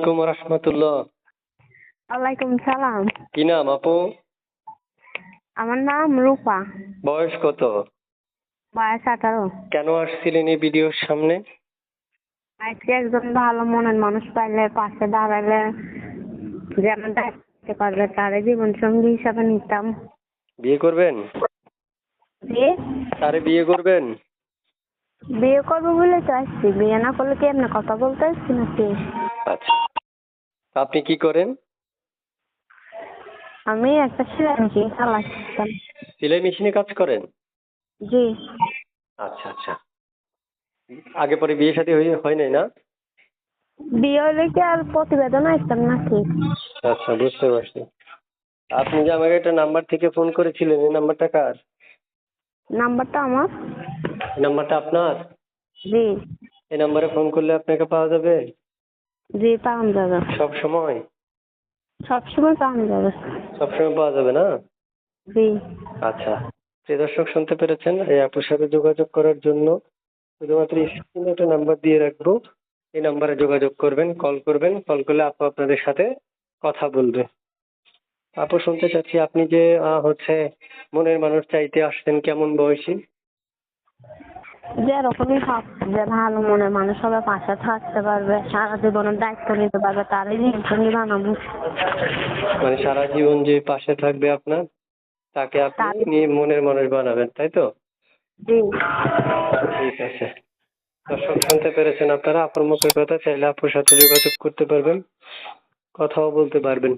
আলাইকুম রাহমাতুল্লাহ। ওয়ালাইকুম সালাম। কি নাম আপু? আমার নাম রূপা। বয়স কত? বয়স 18। কেন আসছিলেন এই ভিডিওর সামনে? আজকে একজন ভালো মনের মানুষ পাইলে পাশে দাঁড়ালে যেমন দায়িত্ব পারবে তারে জীবন সঙ্গী হিসাবে নিতাম। বিয়ে করবেন? বিয়ে তারে বিয়ে করবেন? বিয়ে করবো বলে তো আসছি, বিয়ে না করলে কি এমনি কথা বলতে আসছি নাকি? আচ্ছা, আপনি কি করেন? আমি একটা সেলাই মেশিন চালাচ্ছিলাম। সেলাই মেশিনে কাজ করেন? জি। আচ্ছা আচ্ছা। আগে পরে বিয়ে শাদী হয় নাই না? বিয়ে হলে কি আর প্রতিবেদন আসতাম নাকি? আচ্ছা, বুঝতে পারছি। আপনি যে আমাকে একটা নাম্বার থেকে ফোন করেছিলেন, এই নাম্বারটা কার? নাম্বারটা আমার। এই নাম্বারটা আপনার? জি। এই নাম্বারে ফোন করলে আপনাকে পাওয়া যাবে জি, পাওয়া যাবে। সব সময়? সবসময় পাওয়া যাবে। সবসময় পাওয়া যাবে না? জি। আচ্ছা, প্রিয় দর্শক শুনতে পেরেছেন, এই আপুর সাথে যোগাযোগ করার জন্য শুধুমাত্র স্ক্রিনে একটা নাম্বার দিয়ে রাখবো। এই নাম্বারে যোগাযোগ করবেন, কল করবেন, কল করলে আপু আপনাদের সাথে কথা বলবে। আপু শুনতে চাচ্ছি, আপনি যে মনের মানুষ চাইতে আসছেন, কেমন বয়সী? যেরকমই হোক, যে ভালো মনের মানুষ হবে, পাশে থাকতে পারবে, সারা জীবনের দায়িত্ব নিতে পারবে, তারই জীবনসঙ্গী বানাবো। মানে সারা জীবন যে পাশে থাকবে আপনার, তাকে আপনি তারই। মনের মানুষ বানাবেন, তাই তো? জি। ঠিক আছে। দর্শক শুনতে পেরেছেন আপনারা, আপুর মুখের কথা। চাইলে আপুর সাথে যোগাযোগ করতে পারবেন, কথাও বলতে পারবেন।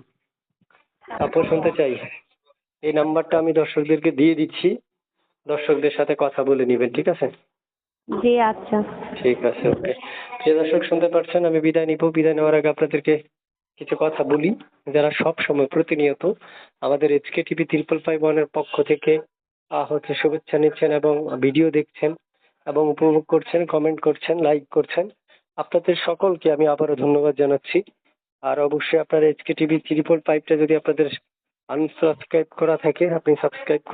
আপু শুনতে চাই, এই নাম্বারটা আমি দর্শকদেরকে দিয়ে দিচ্ছি, দর্শকদের সাথে কথা বলে নিবেন, ঠিক আছে? জি, আচ্ছা। ঠিক আছে, ওকে। প্রিয় দর্শক শুনতে পাচ্ছেন, আমি বিদায় নিব। বিদায় নেওয়ার আগে আপনাদেরকে কিছু কথা বলি। যারা সব সময় প্রতিনিয়ত আমাদের এইচকে টিভি 555 এর পক্ষ থেকে শুভেচ্ছা নিচ্ছেন এবং ভিডিও দেখছেন এবং উপভোগ করছেন, কমেন্ট করছেন, লাইক করছেন, আপনাদের সকলকে আমি আবারও ধন্যবাদ জানাচ্ছি। আর অবশ্যই আপনার এইচকে টিভি 555টা যদি আপনাদের আনসাবস্ক্রাইব করা থাকে, আপনি সাবস্ক্রাইব করে